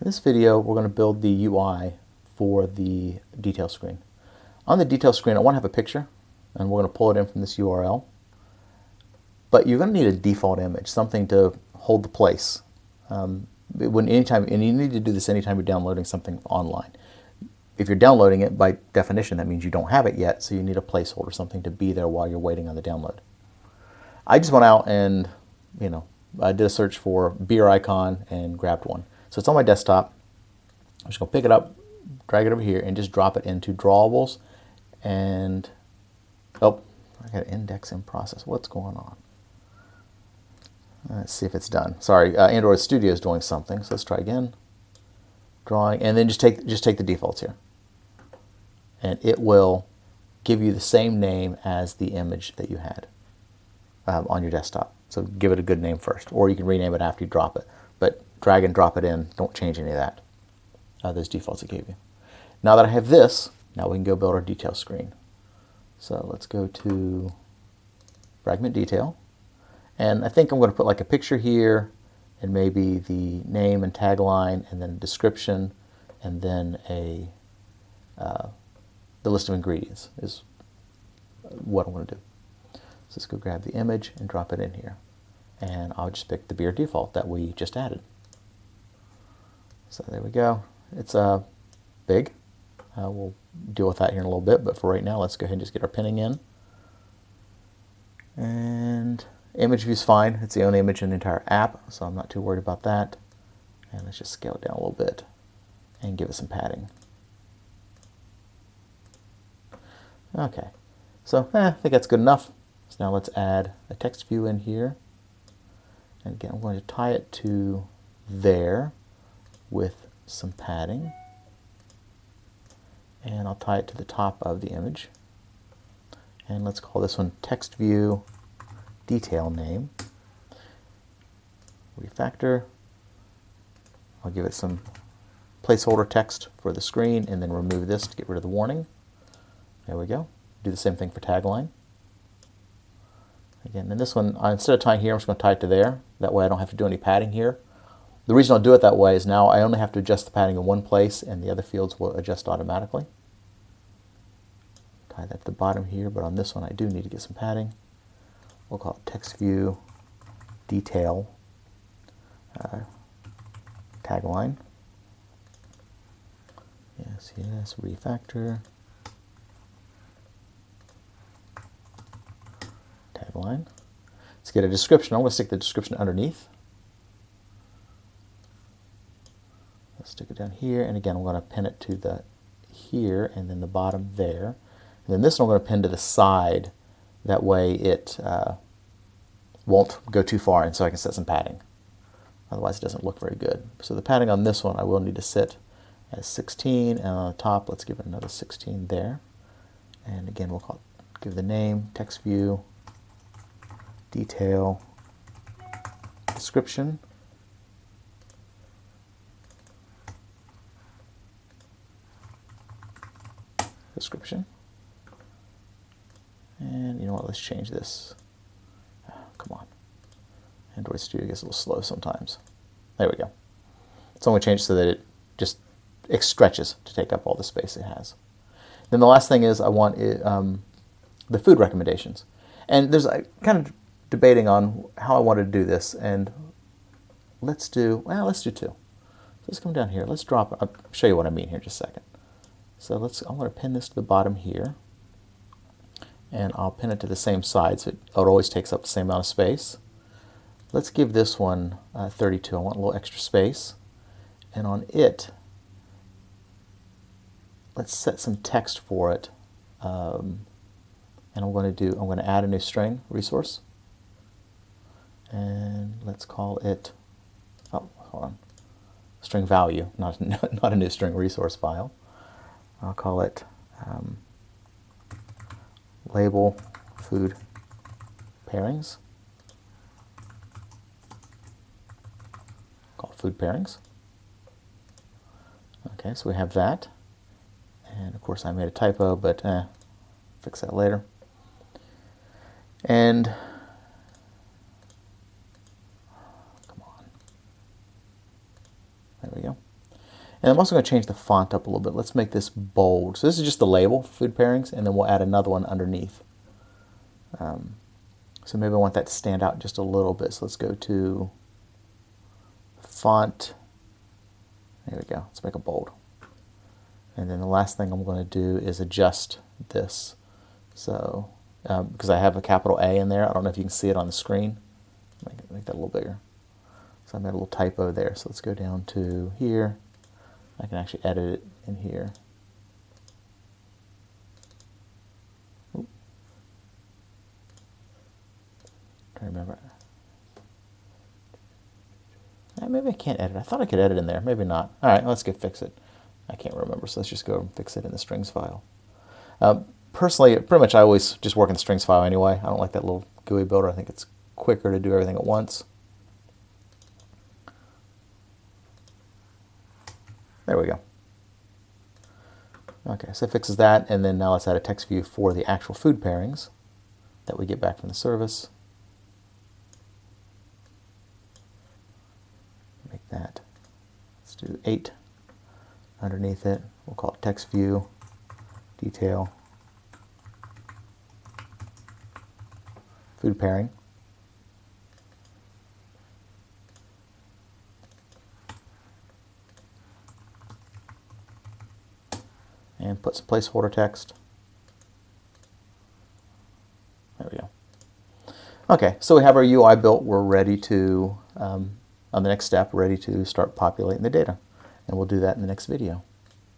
In this video, we're going to build the UI for the detail screen. On the detail screen, I want to have a picture, and we're going to pull it in from this URL. But you're going to need a default image, something to hold the place. And you need to do this anytime you're downloading something online. If you're downloading it, by definition, that means you don't have it yet, so you need a placeholder, something to be there while you're waiting on the download. I just went out and, I did a search for beer icon and grabbed one. So it's on my desktop. I'm just going to pick it up, drag it over here, and just drop it into drawables. And, oh, I got an index in process. What's going on? Let's see if it's done. Sorry, Android Studio is doing something. So let's try again. Drawing, and then just take the defaults here. And it will give you the same name as the image that you had on your desktop. So give it a good name first, or you can rename it after you drop it. But drag and drop it in. Don't change any of that. Those defaults it gave you. Now that I have this, now we can go build our detail screen. So let's go to fragment detail. And I think I'm going to put like a picture here, and maybe the name and tagline, and then a description, and then the list of ingredients is what I want to do. So let's go grab the image and drop it in here. And I'll just pick the beer default that we just added. So there we go. It's big. We'll deal with that here in a little bit, but for right now, let's go ahead and just get our pinning in. And image view is fine. It's the only image in the entire app, so I'm not too worried about that. And let's just scale it down a little bit and give it some padding. Okay, so I think that's good enough. So now let's add a text view in here. And again, I'm going to tie it to there with some padding. And I'll tie it to the top of the image. And let's call this one text view detail name. Refactor. I'll give it some placeholder text for the screen, and then remove this to get rid of the warning. There we go. Do the same thing for tagline. Again, in this one, instead of tying here, I'm just going to tie it to there. That way I don't have to do any padding here. The reason I'll do it that way is now I only have to adjust the padding in one place, and the other fields will adjust automatically. Tie that to the bottom here, but on this one I do need to get some padding. We'll call it text view detail tagline. Yes, refactor. Tagline. Let's get a description. I'm going to stick the description underneath. Let's stick it down here, and again I'm going to pin it to the here, and then the bottom there. And then this one I'm going to pin to the side. That way it won't go too far, and so I can set some padding. Otherwise it doesn't look very good. So the padding on this one I will need to set as 16, and on the top let's give it another 16 there. And again we'll give the name, text view, detail, description. And you know what, let's change this. Oh, come on. Android Studio gets a little slow sometimes. There we go. So I'm going to change it so that it just stretches to take up all the space it has. Then the last thing is I want the food recommendations. And there's kind of debating on how I want to do this. And let's do two. So let's come down here. Let's drop, I'll show you what I mean here in just a second. So I'm going to pin this to the bottom here, and I'll pin it to the same side so it always takes up the same amount of space. Let's give this one 32. I want a little extra space, and on it, let's set some text for it, and I'm going to add a new string resource, and let's call it string value, not a new string resource file. I'll call it label food pairings. Call it food pairings. Okay, so we have that. And of course I made a typo, but fix that later. And come on. There we go. And I'm also going to change the font up a little bit. Let's make this bold. So this is just the label, food pairings, and then we'll add another one underneath. So maybe I want that to stand out just a little bit. So let's go to font. There we go. Let's make it bold. And then the last thing I'm going to do is adjust this. So because I have a capital A in there, I don't know if you can see it on the screen. Make that a little bigger. So I made a little typo there. So let's go down to here. I can actually edit it in here. Oop. I remember. Maybe I can't edit. I thought I could edit in there. Maybe not. All right, let's fix it. I can't remember, so let's just go and fix it in the strings file. Personally, pretty much I always just work in the strings file anyway. I don't like that little GUI builder. I think it's quicker to do everything at once. There we go. Okay, so it fixes that, and then now let's add a text view for the actual food pairings that we get back from the service. Make that, let's do 8 underneath it. We'll call it text view, detail, food pairing. And put some placeholder text. There we go. Okay, so we have our UI built. We're ready to, on the next step, ready to start populating the data. And we'll do that in the next video.